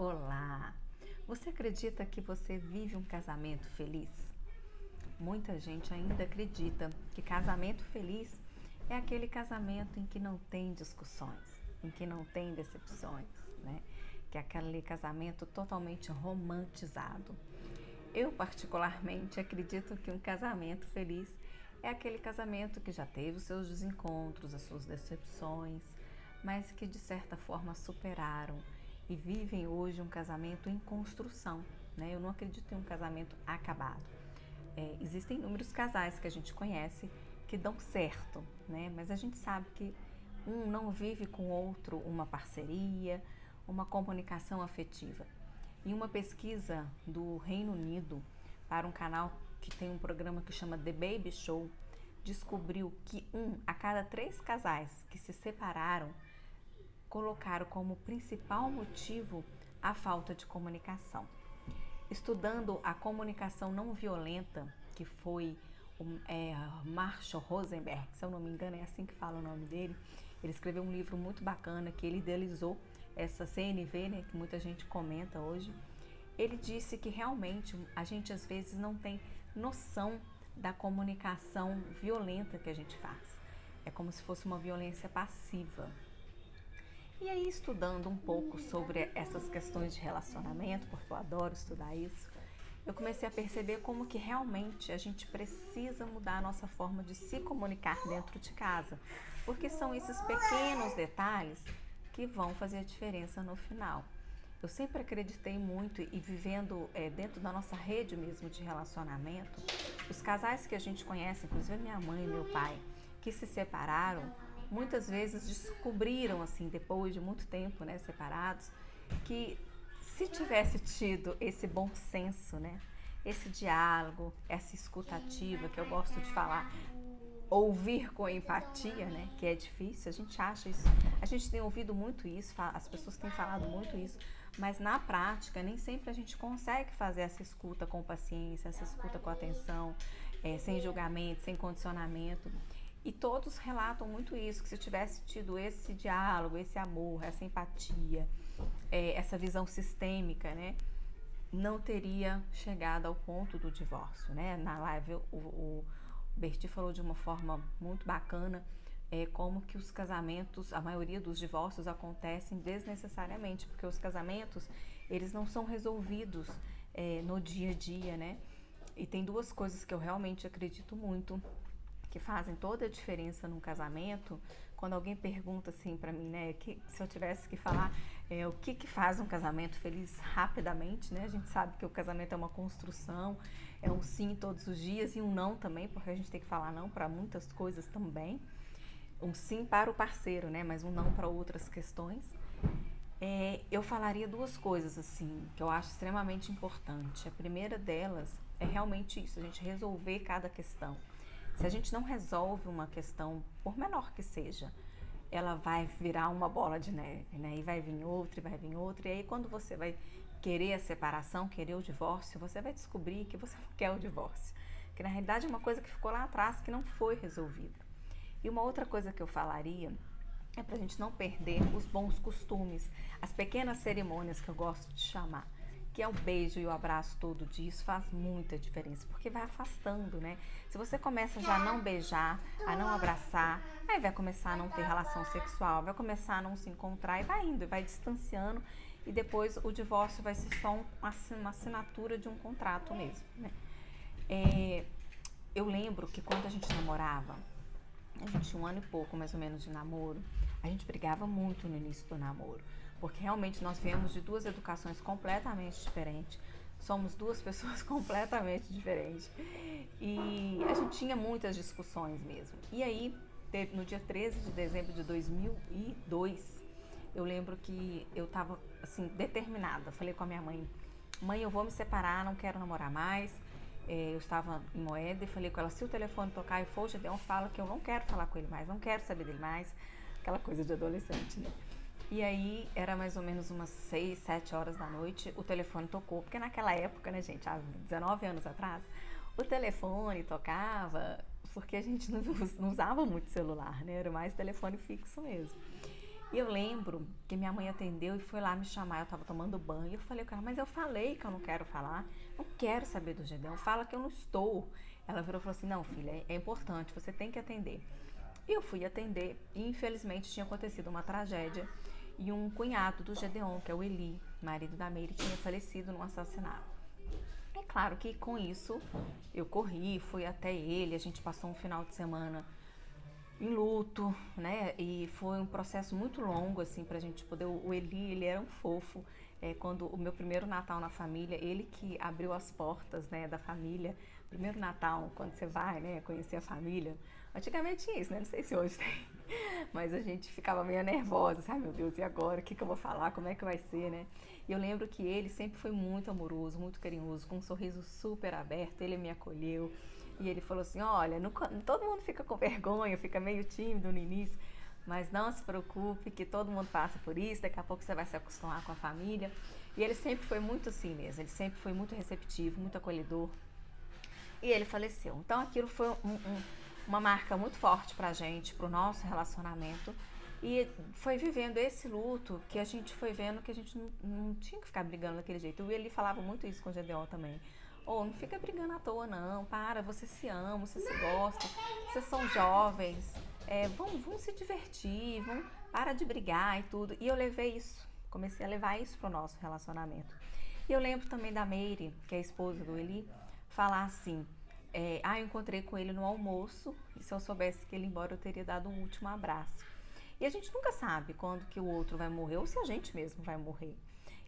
Olá! Você acredita que você vive um casamento feliz? Muita gente ainda acredita que casamento feliz é aquele casamento em que não tem discussões, em que não tem decepções, né? Que é aquele casamento totalmente romantizado. Eu, particularmente, acredito que um casamento feliz é aquele casamento que já teve os seus desencontros, as suas decepções, mas que de certa forma superaram e vivem hoje um casamento em construção, né? Eu não acredito em um casamento acabado. Existem inúmeros casais que a gente conhece que dão certo, né? Mas a gente sabe que um não vive com o outro uma parceria, uma comunicação afetiva. Em uma pesquisa do Reino Unido para um canal que tem um programa que chama The Baby Show, descobriu que 1 a cada 3 casais que se separaram colocaram como principal motivo a falta de comunicação. Estudando a comunicação não violenta, que foi Marshall Rosenberg, se eu não me engano é assim que fala o nome dele, ele escreveu um livro muito bacana que ele idealizou essa CNV, né, que muita gente comenta hoje. Ele disse que realmente a gente às vezes não tem noção da comunicação violenta que a gente faz. É como se fosse uma violência passiva. E aí, estudando um pouco sobre essas questões de relacionamento, porque eu adoro estudar isso, eu comecei a perceber como que realmente a gente precisa mudar a nossa forma de se comunicar dentro de casa, porque são esses pequenos detalhes que vão fazer a diferença no final. Eu sempre acreditei muito e vivendo dentro da nossa rede mesmo de relacionamento, os casais que a gente conhece, inclusive minha mãe e meu pai, que se separaram, muitas vezes descobriram, assim, depois de muito tempo, né, separados, que se tivesse tido esse bom senso, né, esse diálogo, essa escutativa que eu gosto de falar, ouvir com empatia, né, que é difícil, a gente acha isso, a gente tem ouvido muito isso, as pessoas têm falado muito isso, mas na prática nem sempre a gente consegue fazer essa escuta com paciência, essa escuta com atenção, sem julgamento, sem condicionamento. E todos relatam muito isso, que se tivesse tido esse diálogo, esse amor, essa empatia, essa visão sistêmica, né, não teria chegado ao ponto do divórcio, né? Na live o Berti falou de uma forma muito bacana como que os casamentos, a maioria dos divórcios acontecem desnecessariamente, porque os casamentos, eles não são resolvidos no dia a dia, né? E tem duas coisas que eu realmente acredito muito, que fazem toda a diferença num casamento. Quando alguém pergunta assim pra mim, né, que se eu tivesse que falar o que faz um casamento feliz rapidamente, né, a gente sabe que o casamento é uma construção, é um sim todos os dias e um não também, porque a gente tem que falar não para muitas coisas também, um sim para o parceiro, né, mas um não para outras questões. Eu falaria duas coisas assim que eu acho extremamente importante. A primeira delas é realmente isso, a gente resolver cada questão. Se a gente não resolve uma questão, por menor que seja, ela vai virar uma bola de neve, né? E vai vir outra, e vai vir outra. E aí, quando você vai querer a separação, querer o divórcio, você vai descobrir que você não quer o divórcio. Que na realidade é uma coisa que ficou lá atrás, que não foi resolvida. E uma outra coisa que eu falaria é pra gente não perder os bons costumes, as pequenas cerimônias que eu gosto de chamar, que é o beijo e o abraço todo dia. Isso faz muita diferença, porque vai afastando, né? Se você começa já a não beijar, a não abraçar, aí vai começar a não ter relação sexual, vai começar a não se encontrar e vai indo, vai distanciando, e depois o divórcio vai ser só uma assinatura de um contrato mesmo, né? Eu lembro que quando a gente namorava, a gente tinha 1 ano e pouco mais ou menos de namoro, a gente brigava muito no início do namoro, porque realmente nós viemos de duas educações completamente diferentes, somos duas pessoas completamente diferentes, e a gente tinha muitas discussões mesmo. E aí, no dia 13 de dezembro de 2002, eu lembro que eu tava assim, determinada, falei com a minha mãe, mãe, eu vou me separar, não quero namorar mais. Eu estava em Moeda e falei com ela, se o telefone tocar e for o Gedeon, fala que eu não quero falar com ele mais, não quero saber dele mais, aquela coisa de adolescente, né? E aí era mais ou menos umas 6, 7 horas da noite, o telefone tocou, porque naquela época, né, gente, há 19 anos atrás, o telefone tocava porque a gente não usava muito celular, né? Era mais telefone fixo mesmo. E eu lembro que minha mãe atendeu e foi lá me chamar, eu tava tomando banho, e eu falei com ela, mas eu falei que eu não quero falar, não quero saber do Gedeon, fala que eu não estou. Ela virou e falou assim, não filha, é importante, você tem que atender. E eu fui atender e infelizmente tinha acontecido uma tragédia e um cunhado do Gedeon, que é o Eli, marido da Meire, tinha falecido num assassinato. É claro que com isso eu corri, fui até ele, a gente passou um final de semana em luto, né? E foi um processo muito longo, assim, pra gente poder. O Eli, ele era um fofo. Quando o meu primeiro Natal na família, ele que abriu as portas, né, da família. Primeiro Natal, quando você vai, né, conhecer a família. Antigamente tinha isso, né? Não sei se hoje tem. Mas a gente ficava meio nervosa, sabe? Meu Deus, e agora? O que eu vou falar? Como é que vai ser, né? E eu lembro que ele sempre foi muito amoroso, muito carinhoso, com um sorriso super aberto. Ele me acolheu. E ele falou assim, olha, todo mundo fica com vergonha, fica meio tímido no início, mas não se preocupe que todo mundo passa por isso, daqui a pouco você vai se acostumar com a família. E ele sempre foi muito assim mesmo, ele sempre foi muito receptivo, muito acolhedor. E ele faleceu. Então aquilo foi uma marca muito forte pra gente, pro nosso relacionamento. E foi vivendo esse luto que a gente foi vendo que a gente não tinha que ficar brigando daquele jeito. E ele falava muito isso com o Gedeon também. Não fica brigando à toa não, para, você se ama, você se gosta, vocês são jovens, vão se divertir, para de brigar e tudo. E eu levei isso, comecei a levar isso pro nosso relacionamento. E eu lembro também da Meire, que é a esposa do Eli, falar assim, eu encontrei com ele no almoço, e se eu soubesse que ele ia embora eu teria dado um último abraço. E a gente nunca sabe quando que o outro vai morrer, ou se a gente mesmo vai morrer.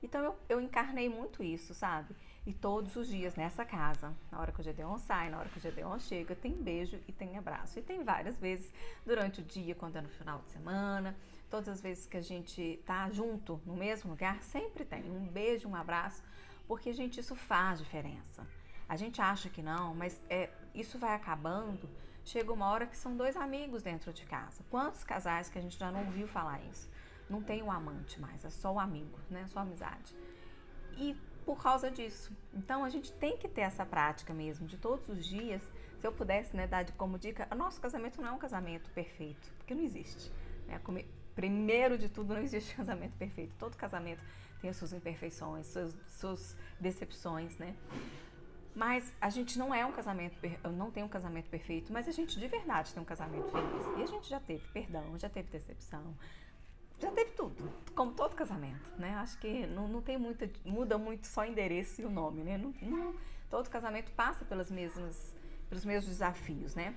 Então eu encarnei muito isso, sabe? E todos os dias nessa casa, na hora que o Gedeon sai, na hora que o Gedeon chega, tem beijo e tem abraço. E tem várias vezes durante o dia, quando é no final de semana, todas as vezes que a gente tá junto no mesmo lugar, sempre tem um beijo, um abraço, porque, gente, isso faz diferença. A gente acha que não, mas isso vai acabando. Chega uma hora que são dois amigos dentro de casa. Quantos casais que a gente já não ouviu falar isso? Não tem um amante mais, é só o amigo, né? Só a amizade. E por causa disso. Então a gente tem que ter essa prática mesmo, de todos os dias. Se eu pudesse, né, dar como dica, o nosso casamento não é um casamento perfeito, porque não existe. Né? Primeiro de tudo, não existe casamento perfeito. Todo casamento tem as suas imperfeições, suas decepções, né? Mas a gente não é um casamento, não tem um casamento perfeito, mas a gente de verdade tem um casamento feliz. E a gente já teve perdão, já teve decepção, já teve tudo, como todo casamento, né? Acho que não tem muda muito só o endereço e o nome, né? Todo casamento passa pelos mesmos desafios, né?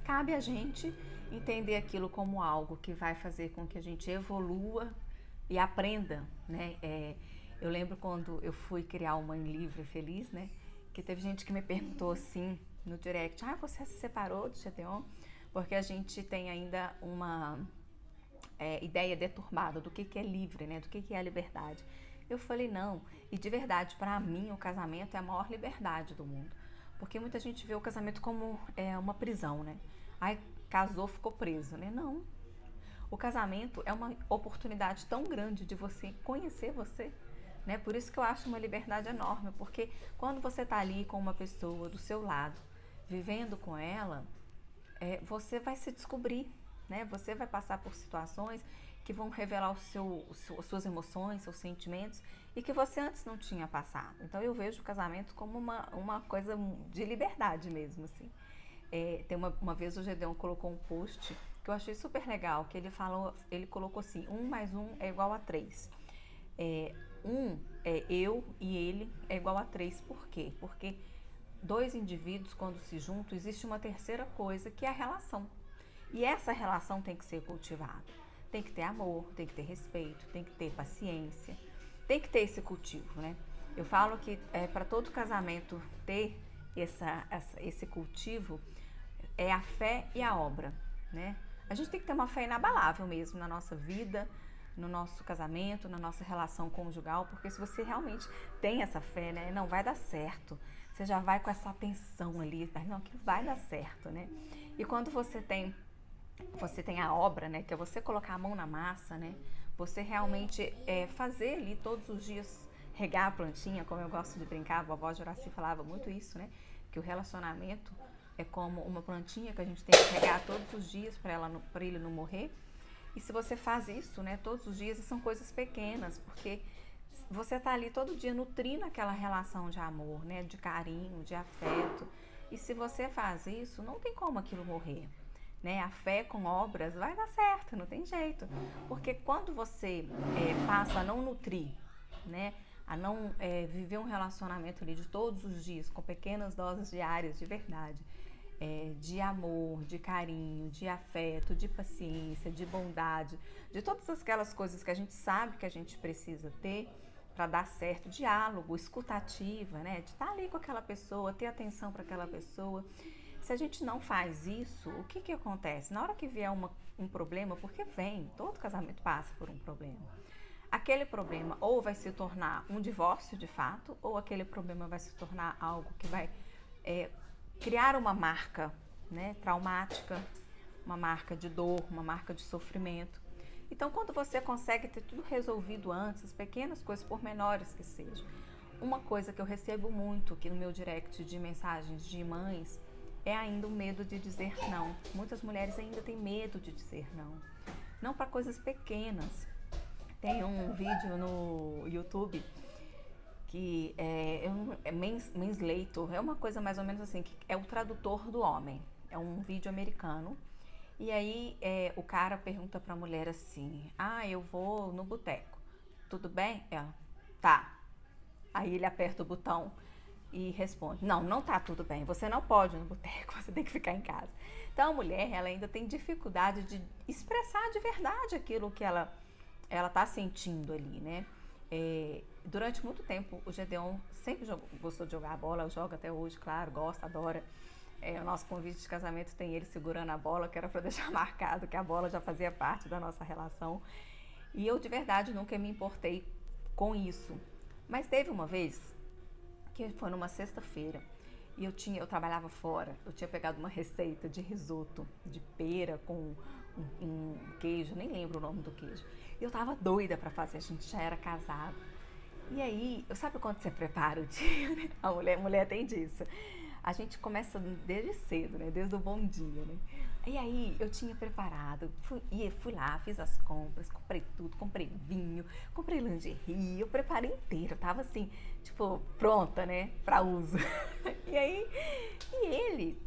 Cabe a gente entender aquilo como algo que vai fazer com que a gente evolua e aprenda, né? Eu lembro quando eu fui criar o Mãe Livre Feliz, né? Que teve gente que me perguntou assim no direct, você se separou do Gedeon? Porque a gente tem ainda uma ideia deturbada do que é livre, né? Do que é a liberdade. Eu falei, não, e de verdade, para mim o casamento é a maior liberdade do mundo. Porque muita gente vê o casamento como uma prisão, né? Casou, ficou preso, né? Não. O casamento é uma oportunidade tão grande de você conhecer você, né? Por isso que eu acho uma liberdade enorme, porque quando você tá ali com uma pessoa do seu lado, vivendo com ela, você vai se descobrir, né? Você vai passar por situações que vão revelar as suas emoções, seus sentimentos, e que você antes não tinha passado. Então eu vejo o casamento como uma coisa de liberdade mesmo, assim. Tem uma vez o Gedeon colocou um post que eu achei super legal, que ele colocou assim, 1 mais 1 é igual a 3. Eu e ele é igual a 3, por quê? Porque dois indivíduos, quando se juntam, existe uma terceira coisa, que é a relação. E essa relação tem que ser cultivada. Tem que ter amor, tem que ter respeito, tem que ter paciência, tem que ter esse cultivo, né? Eu falo que para todo casamento ter esse cultivo, é a fé e a obra, né? A gente tem que ter uma fé inabalável mesmo na nossa vida, no nosso casamento, na nossa relação conjugal, porque se você realmente tem essa fé, né, não vai dar certo. Você já vai com essa atenção ali, não, que vai dar certo, né? E quando você tem a obra, né, que é você colocar a mão na massa, né? Você realmente fazer ali todos os dias, regar a plantinha, como eu gosto de brincar, a vovó Juraci falava muito isso, né? Que o relacionamento é como uma plantinha que a gente tem que regar todos os dias para ele não morrer. E se você faz isso, né, todos os dias, são coisas pequenas, porque você tá ali todo dia nutrindo aquela relação de amor, né, de carinho, de afeto. E se você faz isso, não tem como aquilo morrer, né? A fé com obras vai dar certo, não tem jeito. Porque quando você passa a não nutrir, né, a não viver um relacionamento ali de todos os dias, com pequenas doses diárias de verdade, de amor, de carinho, de afeto, de paciência, de bondade, de todas aquelas coisas que a gente sabe que a gente precisa ter para dar certo, diálogo, escutativa, né? De estar ali com aquela pessoa, ter atenção para aquela pessoa. Se a gente não faz isso, o que que acontece? Na hora que vier um problema, porque vem, todo casamento passa por um problema. Aquele problema ou vai se tornar um divórcio de fato, ou aquele problema vai se tornar algo que vai criar uma marca, né, traumática, uma marca de dor, uma marca de sofrimento. Então, quando você consegue ter tudo resolvido antes, as pequenas coisas, por menores que sejam. Uma coisa que eu recebo muito aqui no meu direct de mensagens de mães é ainda o medo de dizer não. Muitas mulheres ainda têm medo de dizer não. Não para coisas pequenas. Tem um vídeo no YouTube que é Manslator, é uma coisa mais ou menos assim, que é o tradutor do homem. É um vídeo americano. E aí o cara pergunta pra mulher assim, eu vou no boteco, tudo bem? Ela, tá. Aí ele aperta o botão e responde, não tá tudo bem, você não pode ir no boteco, você tem que ficar em casa. Então a mulher, ela ainda tem dificuldade de expressar de verdade aquilo que ela tá sentindo ali, né? Durante muito tempo, o Gedeon sempre gostou de jogar bola, joga até hoje, claro, gosta, adora. O nosso convite de casamento tem ele segurando a bola, que era para deixar marcado que a bola já fazia parte da nossa relação. E eu, de verdade, nunca me importei com isso. Mas teve uma vez, que foi numa sexta-feira, e eu trabalhava fora, eu tinha pegado uma receita de risoto de pera com um queijo, nem lembro o nome do queijo. E eu tava doida para fazer, a gente já era casado. E aí, sabe quando você prepara o dia, né? A mulher tem disso. A gente começa desde cedo, né? Desde o bom dia, né? E aí eu tinha preparado, fui lá, fiz as compras, comprei tudo, comprei vinho, comprei lingerie, eu preparei inteiro, eu tava assim, tipo, pronta, né? Pra uso. E ele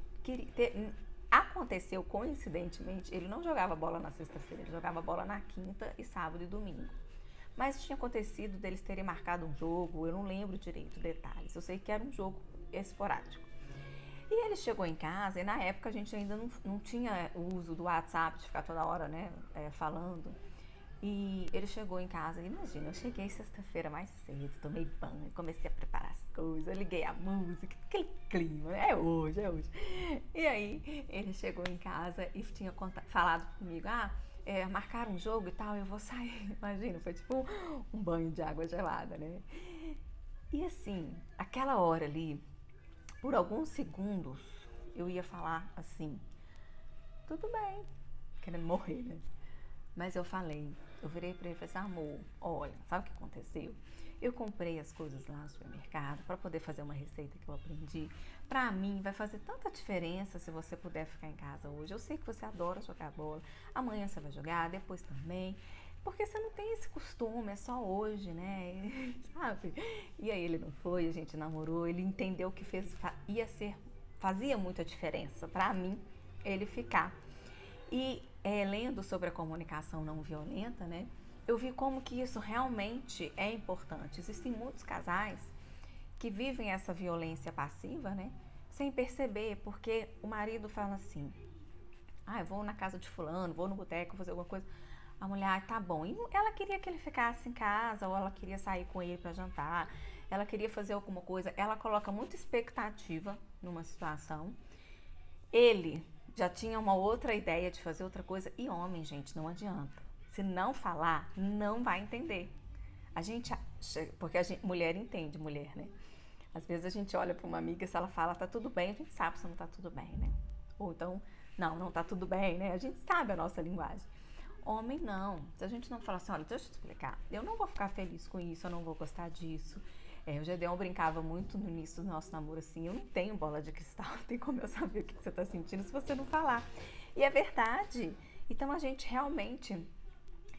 aconteceu coincidentemente, ele não jogava bola na sexta-feira, ele jogava bola na quinta e sábado e domingo. Mas tinha acontecido deles terem marcado um jogo, eu não lembro direito detalhes, eu sei que era um jogo esporádico. E ele chegou em casa, e na época a gente ainda não tinha o uso do WhatsApp, de ficar toda hora, né, falando. E ele chegou em casa, imagina, eu cheguei sexta-feira mais cedo, tomei banho, comecei a preparar as coisas, eu liguei a música, aquele clima, né? É hoje. E aí ele chegou em casa e tinha falado comigo, marcaram um jogo e tal, eu vou sair. Imagina, foi tipo um banho de água gelada, né? E assim, aquela hora ali, por alguns segundos, eu ia falar assim, tudo bem, querendo morrer, né? Mas eu virei pra ele e falei assim, amor, olha, sabe o que aconteceu? Eu comprei as coisas lá no supermercado para poder fazer uma receita que eu aprendi. Pra mim, vai fazer tanta diferença se você puder ficar em casa hoje. Eu sei que você adora jogar bola, amanhã você vai jogar, depois também. Porque você não tem esse costume, é só hoje, né? Sabe? E aí ele não foi, a gente namorou, ele entendeu que fazia muita diferença pra mim ele ficar. E lendo sobre a comunicação não violenta, né? Eu vi como que isso realmente é importante. Existem muitos casais que vivem essa violência passiva, né? Sem perceber, porque o marido fala assim, eu vou na casa de fulano, vou no boteco fazer alguma coisa. A mulher, tá bom. E ela queria que ele ficasse em casa, ou ela queria sair com ele para jantar, ela queria fazer alguma coisa. Ela coloca muita expectativa numa situação. Ele já tinha uma outra ideia de fazer outra coisa. E homem, gente, não adianta. Se não falar, não vai entender. Porque mulher entende mulher, né? Às vezes a gente olha para uma amiga, se ela fala, tá tudo bem, a gente sabe se não tá tudo bem, né? Ou então, não tá tudo bem, né? A gente sabe a nossa linguagem. Homem, não. Se a gente não falar assim, olha, deixa eu te explicar, eu não vou ficar feliz com isso, eu não vou gostar disso. O Gedeon brincava muito no início do nosso namoro assim, eu não tenho bola de cristal, não tem como eu saber o que você tá sentindo se você não falar. E é verdade. Então a gente realmente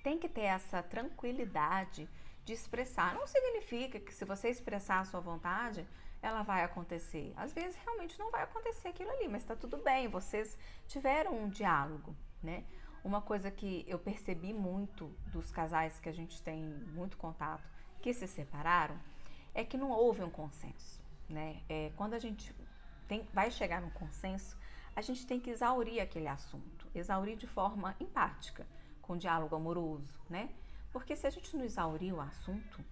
tem que ter essa tranquilidade de expressar. Não significa que se você expressar a sua vontade, ela vai acontecer. Às vezes realmente não vai acontecer aquilo ali, mas tá tudo bem, vocês tiveram um diálogo, né? Uma coisa que eu percebi muito dos casais que a gente tem muito contato, que se separaram, é que não houve um consenso, né? Quando a gente vai chegar num consenso, a gente tem que exaurir aquele assunto, exaurir de forma empática, com diálogo amoroso, né? Porque se a gente não exaurir o assunto,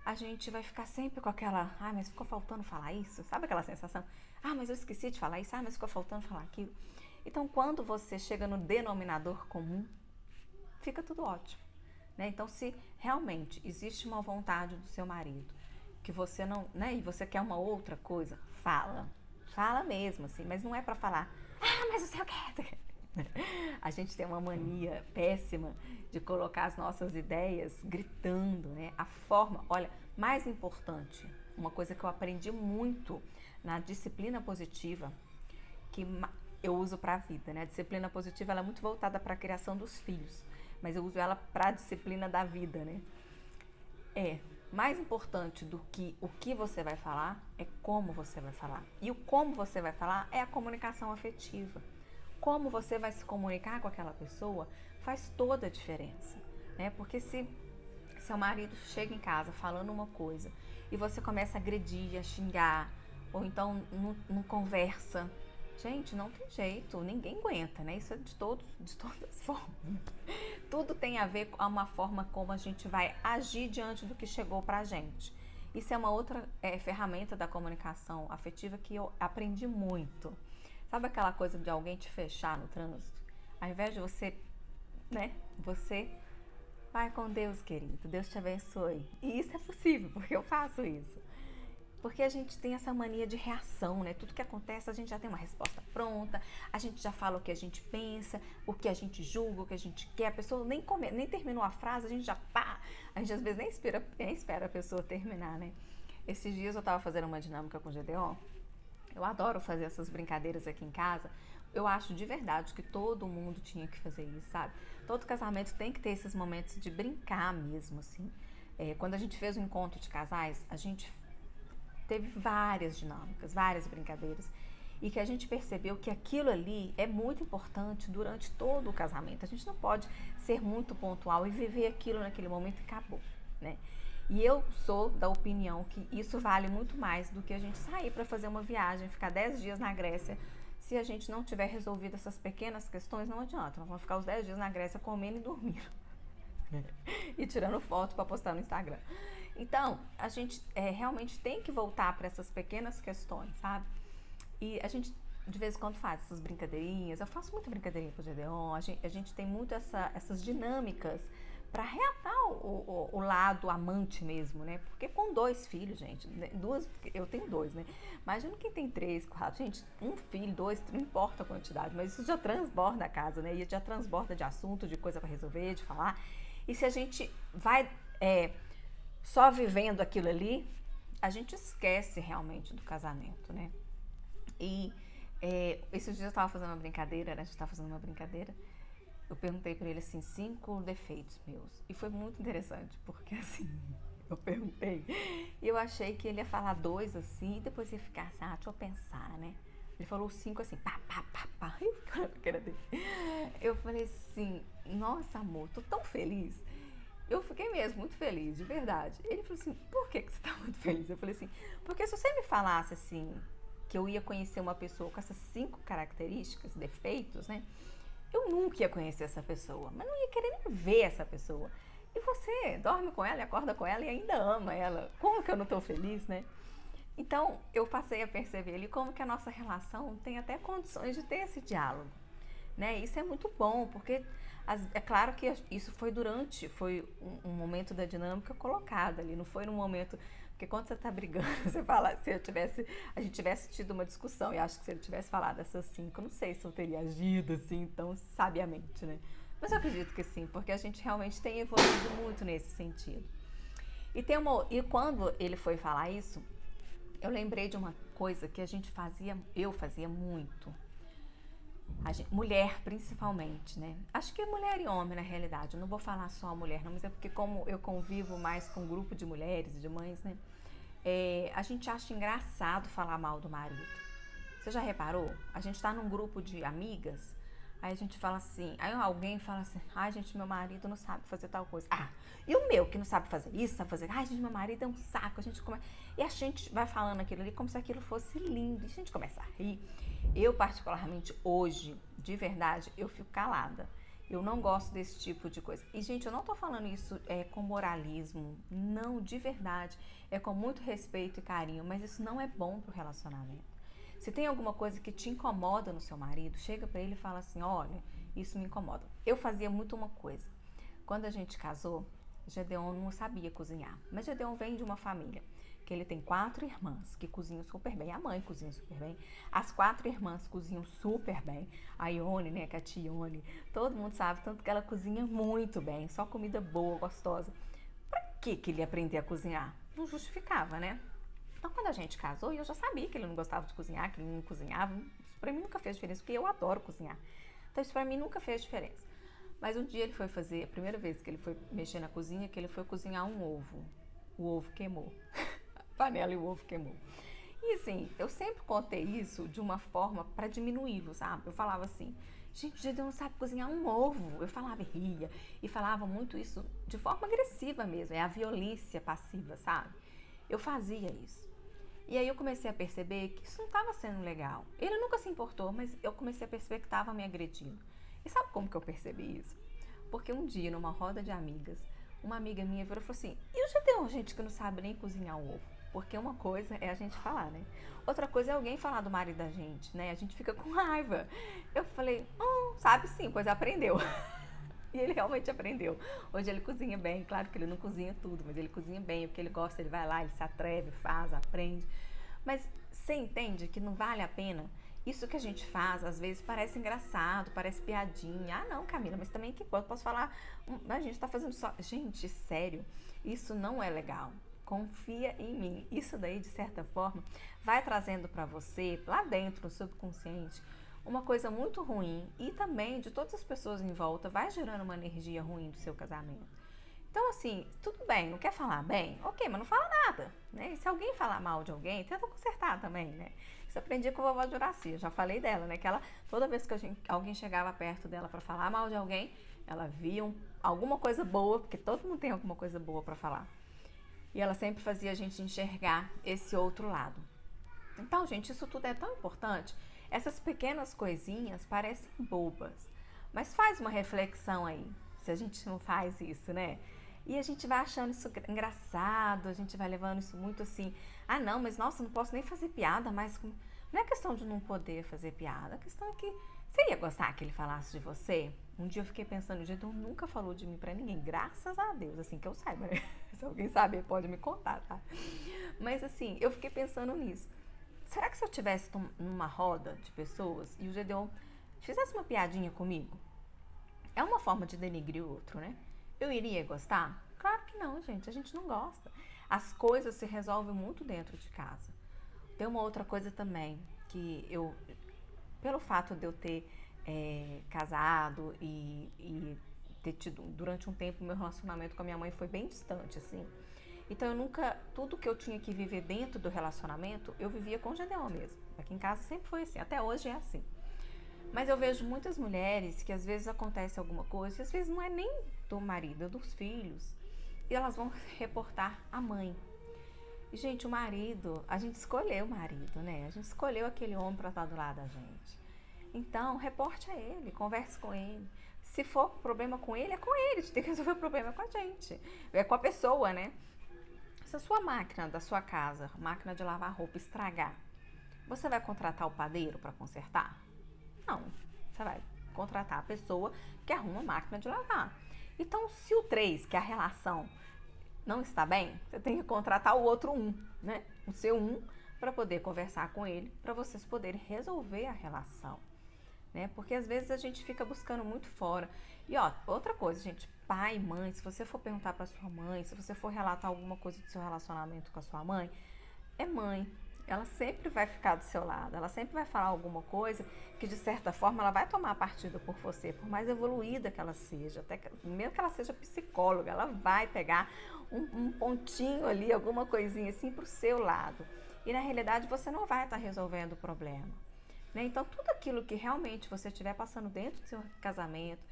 a gente vai ficar sempre com aquela, mas ficou faltando falar isso, sabe aquela sensação? Mas eu esqueci de falar isso, mas ficou faltando falar aquilo. Então, quando você chega no denominador comum, fica tudo ótimo, né? Então, se realmente existe uma vontade do seu marido, que você não, né, e você quer uma outra coisa, fala mesmo, assim, mas não é pra falar, mas o seu quer. A gente tem uma mania péssima de colocar as nossas ideias gritando, né? A forma, olha, mais importante, uma coisa que eu aprendi muito na disciplina positiva, que eu uso para a vida, né? A disciplina positiva ela é muito voltada para a criação dos filhos, mas eu uso ela para a disciplina da vida, né? Mais importante do que o que você vai falar é como você vai falar. E o como você vai falar é a comunicação afetiva. Como você vai se comunicar com aquela pessoa faz toda a diferença, né? Porque se seu marido chega em casa falando uma coisa e você começa a agredir, a xingar, ou então não conversa, gente, não tem jeito, ninguém aguenta, né? Isso é de todas as formas. Tudo tem a ver com uma forma como a gente vai agir diante do que chegou pra gente. Isso é uma outra ferramenta da comunicação afetiva que eu aprendi muito. Sabe aquela coisa de alguém te fechar no trânsito? Ao invés de você, né? Você vai com Deus, querido. Deus te abençoe. E isso é possível, porque eu faço isso. Porque a gente tem essa mania de reação, né? Tudo que acontece, a gente já tem uma resposta pronta, a gente já fala o que a gente pensa, o que a gente julga, o que a gente quer. A pessoa nem terminou a frase, a gente já pá! A gente às vezes nem espera a pessoa terminar, né? Esses dias eu tava fazendo uma dinâmica com o Gedeon. Eu adoro fazer essas brincadeiras aqui em casa. Eu acho de verdade que todo mundo tinha que fazer isso, sabe? Todo casamento tem que ter esses momentos de brincar mesmo, assim. Quando a gente fez um encontro de casais, a gente teve várias dinâmicas, várias brincadeiras. E que a gente percebeu que aquilo ali é muito importante durante todo o casamento. A gente não pode ser muito pontual e viver aquilo naquele momento e acabou, né? E eu sou da opinião que isso vale muito mais do que a gente sair para fazer uma viagem, ficar 10 dias na Grécia. Se a gente não tiver resolvido essas pequenas questões, não adianta. Nós vamos ficar os 10 dias na Grécia comendo e dormindo. E tirando foto para postar no Instagram. Então, a gente realmente tem que voltar para essas pequenas questões, sabe? E a gente, de vez em quando, faz essas brincadeirinhas. Eu faço muita brincadeirinha com o Gedeon. A gente tem muito essas dinâmicas para reatar o lado amante mesmo, né? Porque com 2 filhos, gente, eu tenho 2, né? Imagina quem tem 3, 4, gente, 1 filho, 2, não importa a quantidade, mas isso já transborda a casa, né? E já transborda de assunto, de coisa para resolver, de falar. E se a gente vai só vivendo aquilo ali, a gente esquece realmente do casamento, né? E esses dias eu tava fazendo uma brincadeira, né? A gente tava fazendo uma brincadeira. Eu perguntei pra ele, assim, 5 defeitos meus. E foi muito interessante, porque, assim, eu perguntei. E eu achei que ele ia falar 2, assim, e depois ia ficar assim, deixa eu pensar, né? Ele falou 5, assim, pá. E eu fiquei olhando pra cara dele. Eu falei assim, nossa, amor, tô tão feliz. Eu fiquei mesmo muito feliz, de verdade. Ele falou assim, por que você tá muito feliz? Eu falei assim, porque se você me falasse, assim, que eu ia conhecer uma pessoa com essas 5 características, defeitos, né? Eu nunca ia conhecer essa pessoa, mas não ia querer nem ver essa pessoa. E você dorme com ela e acorda com ela e ainda ama ela. Como que eu não tô feliz, né? Então, eu passei a perceber ali como que a nossa relação tem até condições de ter esse diálogo, né? Isso é muito bom, porque é claro que isso foi um momento da dinâmica colocada ali, não foi num momento. Porque quando você tá brigando, você fala, se a gente tivesse tido uma discussão, e acho que se ele tivesse falado essas 5, eu não sei se eu teria agido assim tão sabiamente, né? Mas eu acredito que sim, porque a gente realmente tem evoluído muito nesse sentido. E quando ele foi falar isso, eu lembrei de uma coisa que eu fazia muito. Mulher principalmente, né? Acho que mulher e homem na realidade. Eu não vou falar só a mulher, não, mas é porque como eu convivo mais com um grupo de mulheres, de mães, né? A gente acha engraçado falar mal do marido. Você já reparou? A gente tá num grupo de amigas, aí a gente fala assim, aí alguém fala assim, ai gente, meu marido não sabe fazer tal coisa. Ah, e o meu que não sabe fazer isso, sabe fazer, ai gente, meu marido é um saco. E a gente vai falando aquilo ali como se aquilo fosse lindo, e a gente começa a rir. Eu particularmente hoje, de verdade, eu fico calada. Eu não gosto desse tipo de coisa. E, gente, eu não tô falando isso com moralismo. Não, de verdade. É com muito respeito e carinho. Mas isso não é bom pro relacionamento. Se tem alguma coisa que te incomoda no seu marido, chega pra ele e fala assim, olha, isso me incomoda. Eu fazia muito uma coisa. Quando a gente casou, Gedeon não sabia cozinhar. Mas Gedeon vem de uma família que ele tem 4 irmãs que cozinham super bem. A mãe cozinha super bem. As 4 irmãs cozinham super bem. A Ione, né, que é a tia Ione, todo mundo sabe, tanto que ela cozinha muito bem. Só comida boa, gostosa. Pra que ele ia aprender a cozinhar? Não justificava, né? Então, quando a gente casou, eu já sabia que ele não gostava de cozinhar, que ele não cozinhava. Isso pra mim nunca fez diferença, porque eu adoro cozinhar. Então, isso pra mim nunca fez diferença. Mas um dia ele foi fazer, a primeira vez que ele foi mexer na cozinha, que ele foi cozinhar um ovo. O ovo queimou. A panela e o ovo queimou. E assim, eu sempre contei isso de uma forma pra diminuí-lo, sabe? Eu falava assim, gente, o Gedeon não sabe cozinhar um ovo. Eu falava e ria. E falava muito isso de forma agressiva mesmo. É a violência passiva, sabe? Eu fazia isso. E aí eu comecei a perceber que isso não estava sendo legal. Ele nunca se importou, mas eu comecei a perceber que estava me agredindo. E sabe como que eu percebi isso? Porque um dia, numa roda de amigas, uma amiga minha virou e falou assim, e já tem gente que não sabe nem cozinhar um ovo? Porque uma coisa é a gente falar, né? Outra coisa é alguém falar do marido da gente, né? A gente fica com raiva. Eu falei, sabe sim, pois aprendeu. E ele realmente aprendeu. Hoje ele cozinha bem, claro que ele não cozinha tudo, mas ele cozinha bem, o que ele gosta, ele vai lá, ele se atreve, faz, aprende. Mas você entende que não vale a pena? Isso que a gente faz, às vezes parece engraçado, parece piadinha. Ah, não, Camila, mas também que coisa, posso falar, a gente tá fazendo só... Gente, sério, isso não é legal. Confia em mim. Isso daí, de certa forma, vai trazendo pra você, lá dentro, no subconsciente, uma coisa muito ruim e também de todas as pessoas em volta vai gerando uma energia ruim do seu casamento. Então, assim, tudo bem, não quer falar bem? Ok, mas não fala nada, né? E se alguém falar mal de alguém, tenta consertar também, né? Isso eu aprendi com a vovó Juraci, eu já falei dela, né? Que ela, toda vez que alguém chegava perto dela para falar mal de alguém, ela via alguma coisa boa, porque todo mundo tem alguma coisa boa para falar. E ela sempre fazia a gente enxergar esse outro lado. Então, gente, isso tudo é tão importante. Essas pequenas coisinhas parecem bobas, mas faz uma reflexão aí, se a gente não faz isso, né? E a gente vai achando isso engraçado, a gente vai levando isso muito assim, ah não, mas nossa, não posso nem fazer piada, mas não é questão de não poder fazer piada, a questão é que você ia gostar que ele falasse de você? Um dia eu fiquei pensando, o Gedeon nunca falou de mim pra ninguém, graças a Deus, assim que eu saiba, né? Se alguém sabe, pode me contar, tá? Mas assim, eu fiquei pensando nisso. Será que se eu tivesse numa roda de pessoas e o Gedeon fizesse uma piadinha comigo, é uma forma de denigrir o outro, né? Eu iria gostar? Claro que não, gente. A gente não gosta. As coisas se resolvem muito dentro de casa. Tem uma outra coisa também que pelo fato de eu ter casado e ter tido durante um tempo meu relacionamento com a minha mãe foi bem distante, assim. Então tudo que eu tinha que viver dentro do relacionamento, eu vivia com o Gedeon mesmo. Aqui em casa sempre foi assim, até hoje é assim. Mas eu vejo muitas mulheres que às vezes acontece alguma coisa, e às vezes não é nem do marido, é dos filhos, e elas vão reportar a mãe. E, gente, o marido, a gente escolheu o marido, né? A gente escolheu aquele homem para estar do lado da gente. Então, reporte a ele, converse com ele. Se for problema com ele, é com ele. A gente tem que resolver o problema com a gente. É com a pessoa, né? Se a sua máquina da sua casa, máquina de lavar roupa, estragar, você vai contratar o padeiro para consertar? Não. Você vai contratar a pessoa que arruma a máquina de lavar. Então, se o 3, que é a relação, não está bem, você tem que contratar o outro 1, né? O seu 1, para poder conversar com ele, para vocês poderem resolver a relação, né? Porque às vezes a gente fica buscando muito fora. E ó, outra coisa, gente, pai, mãe, se você for perguntar para sua mãe, se você for relatar alguma coisa do seu relacionamento com a sua mãe, é mãe. ela sempre vai ficar do seu lado, ela sempre vai falar alguma coisa que de certa forma ela vai tomar partido por você, por mais evoluída que ela seja, até que, mesmo que ela seja psicóloga, ela vai pegar um pontinho ali, alguma coisinha assim pro seu lado. E na realidade você não vai estar resolvendo o problema, né? Então tudo aquilo que realmente você estiver passando dentro do seu casamento,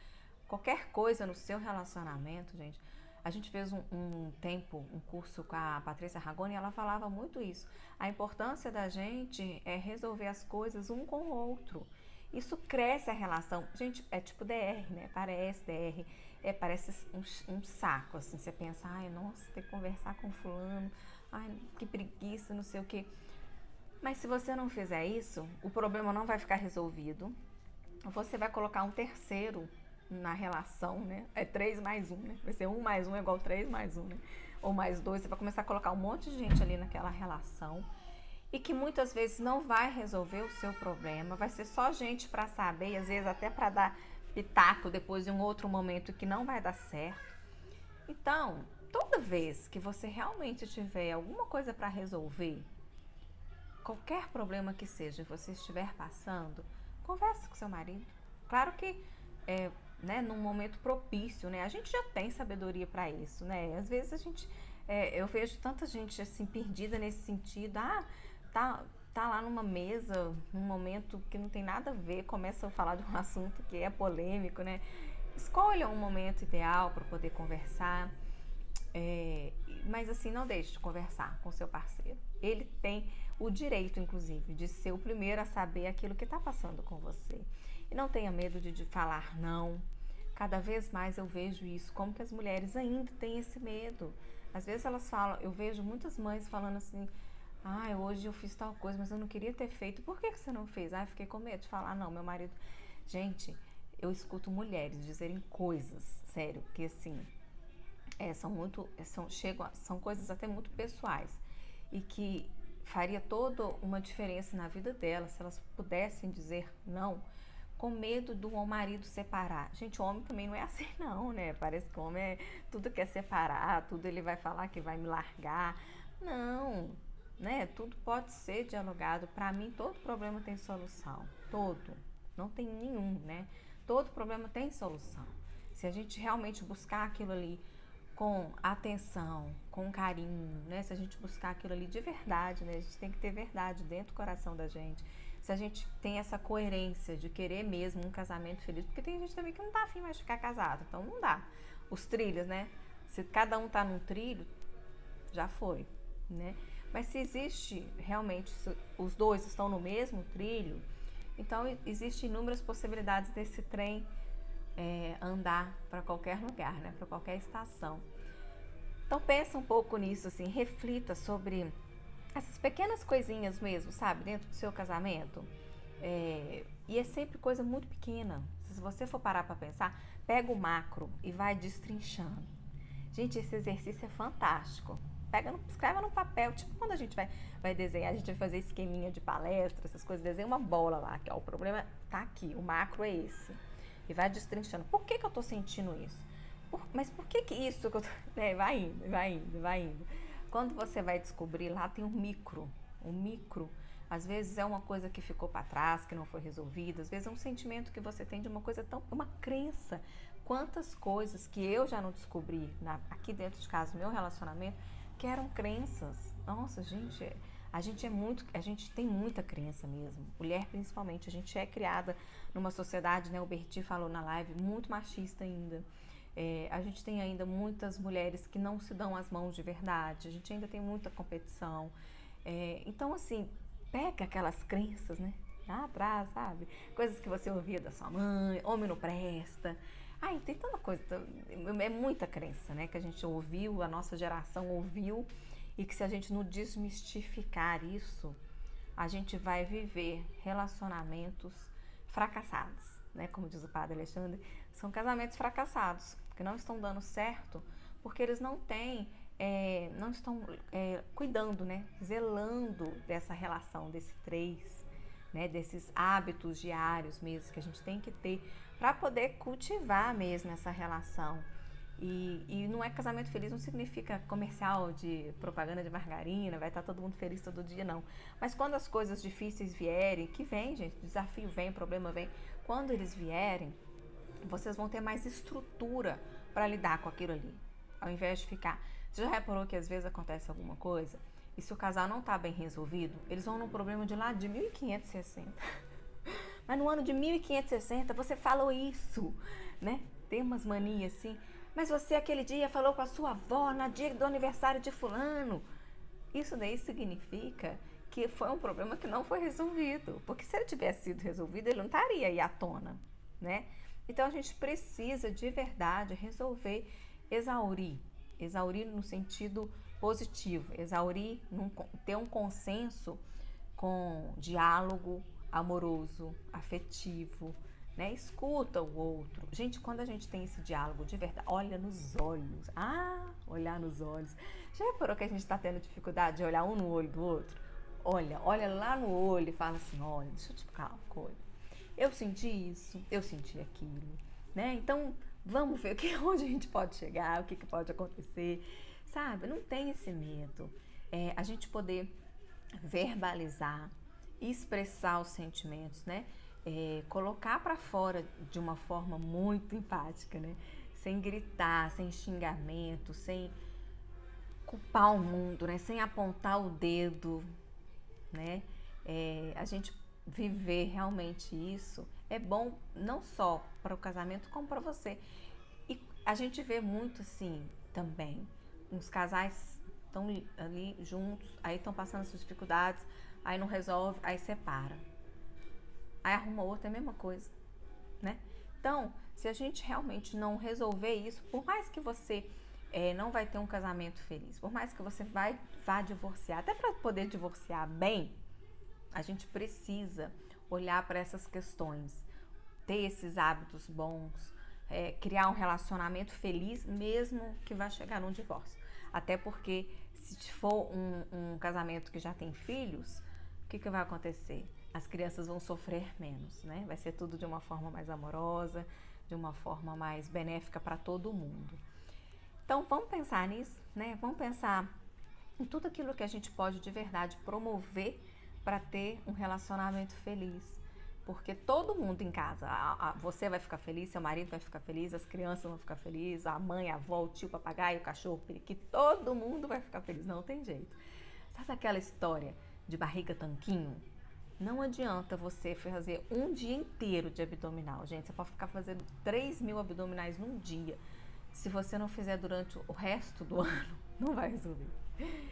qualquer coisa no seu relacionamento, gente. A gente fez um curso com a Patrícia Ragone e ela falava muito isso. A importância da gente é resolver as coisas um com o outro. Isso cresce a relação. Gente, é tipo DR, né? Parece DR. Parece um saco, assim. Você pensa, ai, nossa, tem que conversar com fulano. Ai, que preguiça, não sei o quê. Mas se você não fizer isso, o problema não vai ficar resolvido. Você vai colocar um terceiro na relação, né? É 3 mais 1, né? Vai ser 1 mais 1 é igual 3 mais 1, né? Ou mais 2, você vai começar a colocar um monte de gente ali naquela relação e que muitas vezes não vai resolver o seu problema, vai ser só gente para saber e às vezes até para dar pitaco depois em um outro momento que não vai dar certo. Então, toda vez que você realmente tiver alguma coisa para resolver, qualquer problema que seja você estiver passando, converse com seu marido. Claro que né, num momento propício, né? A gente já tem sabedoria para isso, né? Às vezes eu vejo tanta gente assim perdida nesse sentido. Tá lá numa mesa, num momento que não tem nada a ver, começa a falar de um assunto que é polêmico, né? Escolha um momento ideal para poder conversar. Mas assim, não deixe de conversar com seu parceiro. Ele tem o direito, inclusive, de ser o primeiro a saber aquilo que está passando com você. E não tenha medo de falar não. Cada vez mais eu vejo isso, como que as mulheres ainda têm esse medo. Às vezes elas falam, eu vejo muitas mães falando assim, hoje eu fiz tal coisa, mas eu não queria ter feito. Por que você não fez? Eu fiquei com medo de falar, não, meu marido... Gente, eu escuto mulheres dizerem coisas, sério, que assim... são coisas até muito pessoais e que faria toda uma diferença na vida delas se elas pudessem dizer não, com medo do marido separar. Gente, o homem também não é assim não, né? Parece que o homem tudo quer separar, tudo ele vai falar que vai me largar. Não, né? Tudo pode ser dialogado. Para mim, todo problema tem solução. Todo. Não tem nenhum, né? Todo problema tem solução. Se a gente realmente buscar aquilo ali com atenção, com carinho, né? Se a gente buscar aquilo ali de verdade, né? A gente tem que ter verdade dentro do coração da gente. Se a gente tem essa coerência de querer mesmo um casamento feliz, porque tem gente também que não tá afim mais de ficar casado, então não dá. Os trilhos, né? Se cada um tá num trilho, já foi, né? Mas se existe realmente, se os dois estão no mesmo trilho, então existem inúmeras possibilidades desse trem andar para qualquer lugar, né? Para qualquer estação. Então pensa um pouco nisso, assim, reflita sobre essas pequenas coisinhas mesmo, sabe, dentro do seu casamento. E é sempre coisa muito pequena. Se você for parar para pensar, pega o macro e vai destrinchando. Gente, esse exercício é fantástico. Escreve no papel, tipo quando a gente vai desenhar, a gente vai fazer esqueminha de palestra, essas coisas, desenha uma bola lá, que o problema tá aqui, o macro é esse. E vai destrinchando. Por que eu tô sentindo isso? Mas por que isso que eu tô... vai indo. Quando você vai descobrir, lá tem um micro. Às vezes é uma coisa que ficou para trás, que não foi resolvida. Às vezes é um sentimento que você tem de uma coisa uma crença. Quantas coisas que eu já não descobri aqui dentro de casa, no meu relacionamento, que eram crenças. Nossa, gente, a gente tem muita crença mesmo. Mulher principalmente, a gente é criada numa sociedade, né? O Berti falou na live, muito machista ainda. A gente tem ainda muitas mulheres que não se dão as mãos de verdade, a gente ainda tem muita competição. Então, assim, pega aquelas crenças, né? Lá atrás, sabe? Coisas que você ouvia da sua mãe, homem não presta. Tem tanta coisa, é muita crença, né? Que a gente ouviu, a nossa geração ouviu, e que se a gente não desmistificar isso, a gente vai viver relacionamentos fracassados, né? Como diz o padre Alexandre, são casamentos fracassados, que não estão dando certo, porque eles não estão cuidando, né? Zelando dessa relação, desse três, né? Desses hábitos diários mesmo que a gente tem que ter para poder cultivar mesmo essa relação. E não é casamento feliz, não significa comercial de propaganda de margarina, vai estar todo mundo feliz todo dia, não. Mas quando as coisas difíceis vierem, que vem, gente, desafio vem, problema vem, quando eles vierem, vocês vão ter mais estrutura para lidar com aquilo ali. Ao invés de ficar... Você já reparou que às vezes acontece alguma coisa e se o casal não está bem resolvido, eles vão num problema de lá de 1560. Mas no ano de 1560 você falou isso, né? Tem umas manias assim. Mas você aquele dia falou com a sua avó no dia do aniversário de fulano. Isso daí significa que foi um problema que não foi resolvido. Porque se ele tivesse sido resolvido, ele não estaria aí à tona, né? Então a gente precisa de verdade resolver, exaurir no sentido positivo, exaurir, ter um consenso com diálogo amoroso, afetivo, né? Escuta o outro. Gente, quando a gente tem esse diálogo de verdade, olha nos olhos. Olhar nos olhos. Já reparou que a gente está tendo dificuldade de olhar um no olho do outro? Olha lá no olho e fala assim, olha, deixa eu te falar uma coisa. Eu senti isso, eu senti aquilo, né? Então, vamos ver onde a gente pode chegar, o que pode acontecer, sabe? Não tem esse medo. A gente poder verbalizar, expressar os sentimentos, né? Colocar para fora de uma forma muito empática, né? Sem gritar, sem xingamento, sem culpar o mundo, né? Sem apontar o dedo, né? A gente viver realmente isso é bom não só para o casamento como para você. E a gente vê muito assim também, uns casais estão ali juntos, aí estão passando essas dificuldades, aí não resolve, aí separa, aí arruma outra, é a mesma coisa, né? Então, se a gente realmente não resolver isso, por mais que você não vai ter um casamento feliz, por mais que você vá divorciar, até para poder divorciar bem, a gente precisa olhar para essas questões, ter esses hábitos bons, criar um relacionamento feliz, mesmo que vá chegar num divórcio. Até porque, se for um casamento que já tem filhos, o que vai acontecer? As crianças vão sofrer menos, né? Vai ser tudo de uma forma mais amorosa, de uma forma mais benéfica para todo mundo. Então, vamos pensar nisso, né? Vamos pensar em tudo aquilo que a gente pode de verdade promover para ter um relacionamento feliz. Porque todo mundo em casa, você vai ficar feliz, seu marido vai ficar feliz, as crianças vão ficar felizes, a mãe, a avó, o tio, o papagaio, o cachorro, o periquito, todo mundo vai ficar feliz, não tem jeito. Sabe aquela história de barriga tanquinho? Não adianta você fazer um dia inteiro de abdominal, gente, você pode ficar fazendo 3.000 abdominais num dia. Se você não fizer durante o resto do ano, não vai resolver.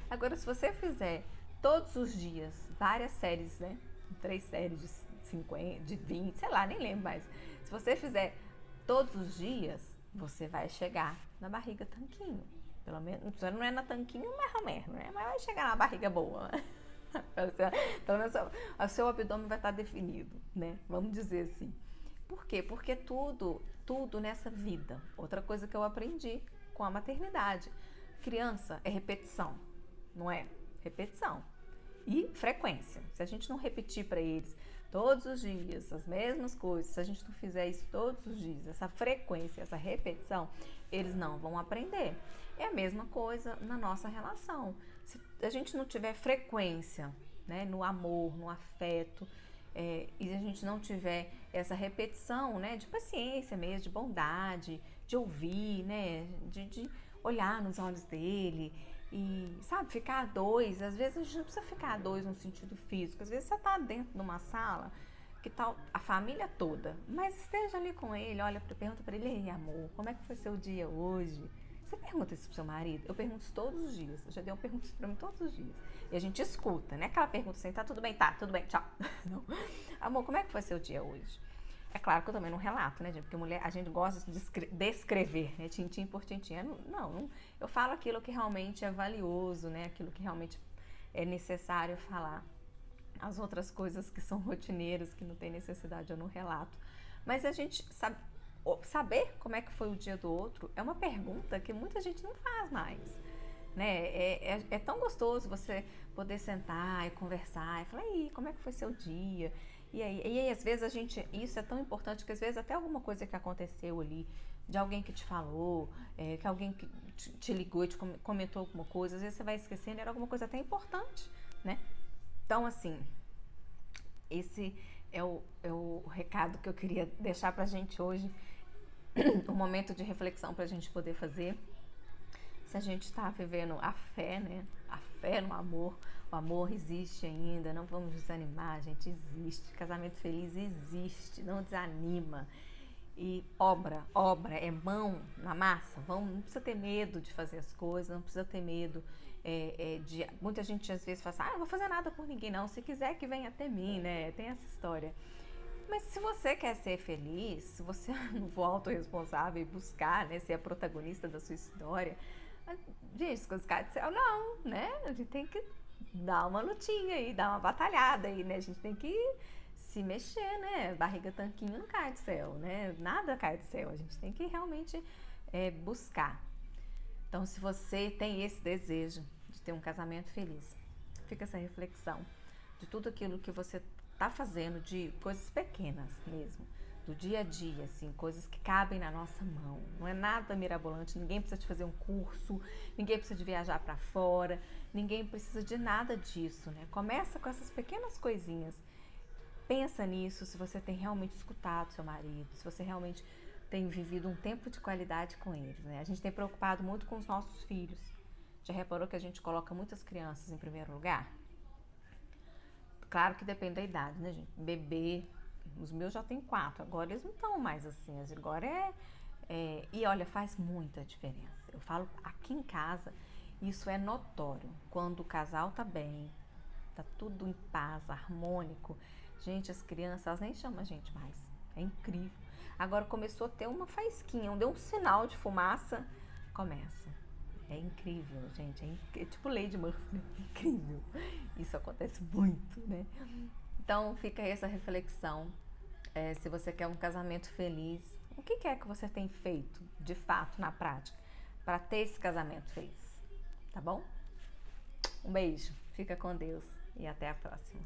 Agora, se você fizer todos os dias, várias séries, né? 3 séries de 50, de 20, sei lá, nem lembro mais. Se você fizer todos os dias, você vai chegar na barriga tanquinho. Pelo menos, não é na tanquinho, merro, né? Mas vai chegar na barriga boa. Pelo menos o seu abdômen vai estar definido, né? Vamos dizer assim. Por quê? Porque tudo nessa vida. Outra coisa que eu aprendi com a maternidade. Criança é repetição, não é? Repetição. E frequência. Se a gente não repetir para eles todos os dias as mesmas coisas, se a gente não fizer isso todos os dias, essa frequência, essa repetição, eles não vão aprender. É a mesma coisa na nossa relação. Se a gente não tiver frequência, né, no amor, no afeto, e a gente não tiver essa repetição, né, de paciência mesmo, de bondade, de ouvir, né, de olhar nos olhos dele e, sabe, ficar a dois. Às vezes a gente não precisa ficar a dois no sentido físico. Às vezes você tá dentro de uma sala que tá a família toda, mas esteja ali com ele, olha, pergunta pra ele, ei amor, como é que foi seu dia hoje? Você pergunta isso pro seu marido? Eu pergunto isso todos os dias. Eu já dei uma pergunta isso pra mim todos os dias. E a gente escuta, né? Aquela pergunta assim, tá tudo bem, tchau. Não. Amor, como é que foi seu dia hoje? É claro que eu também não relato, né, gente? Porque mulher, a gente gosta de descrever, né? Tintim por tintim. Eu falo aquilo que realmente é valioso, né? Aquilo que realmente é necessário falar. As outras coisas que são rotineiras, que não tem necessidade, eu não relato. Mas a gente saber como é que foi o dia do outro é uma pergunta que muita gente não faz mais, né? É tão gostoso você poder sentar e conversar e falar, e aí, como é que foi seu dia? E aí, às vezes isso é tão importante que às vezes até alguma coisa que aconteceu ali de alguém que te falou, que alguém que te ligou e te comentou alguma coisa, às vezes você vai esquecendo, era alguma coisa até importante, né? Então, assim, esse é o recado que eu queria deixar pra gente hoje, um momento de reflexão pra gente poder fazer. Se a gente está vivendo a fé, né? A fé no amor, o amor existe ainda, não vamos desanimar, gente, existe. Casamento feliz existe, não desanima. E obra, é mão na massa. Não precisa ter medo de fazer as coisas, não precisa ter medo de... Muita gente às vezes fala assim, não vou fazer nada por ninguém não, se quiser que venha até mim, né? Tem essa história. Mas se você quer ser feliz, se você não for autorresponsável e buscar, né, ser a protagonista da sua história, gente, as coisas caem do céu, não, né? A gente tem que dar uma lutinha aí, dar uma batalhada aí, né? A gente tem que se mexer, né? Barriga tanquinho não cai do céu, né? Nada cai do céu, a gente tem que realmente buscar. Então, se você tem esse desejo de ter um casamento feliz, fica essa reflexão de tudo aquilo que você tá fazendo, de coisas pequenas mesmo, do dia a dia, assim, coisas que cabem na nossa mão. Não é nada mirabolante, ninguém precisa de fazer um curso, ninguém precisa de viajar para fora, ninguém precisa de nada disso, né? Começa com essas pequenas coisinhas. Pensa nisso, se você tem realmente escutado seu marido, se você realmente tem vivido um tempo de qualidade com eles, né? A gente tem preocupado muito com os nossos filhos. Já reparou que a gente coloca muitas crianças em primeiro lugar? Claro que depende da idade, né, gente? Bebê, os meus já tem 4, agora eles não estão mais assim, agora e olha, faz muita diferença. Eu falo aqui em casa, isso é notório. Quando o casal tá bem, tá tudo em paz, harmônico, gente, as crianças, elas nem chamam a gente mais. É incrível. Agora começou a ter uma faísquinha, deu um sinal de fumaça, começa. É incrível, gente. É tipo Lady Murphy, né? É incrível. Isso acontece muito, né? Então fica aí essa reflexão. Se você quer um casamento feliz, o que é que você tem feito, de fato, na prática, para ter esse casamento feliz? Tá bom? Um beijo. Fica com Deus e até a próxima.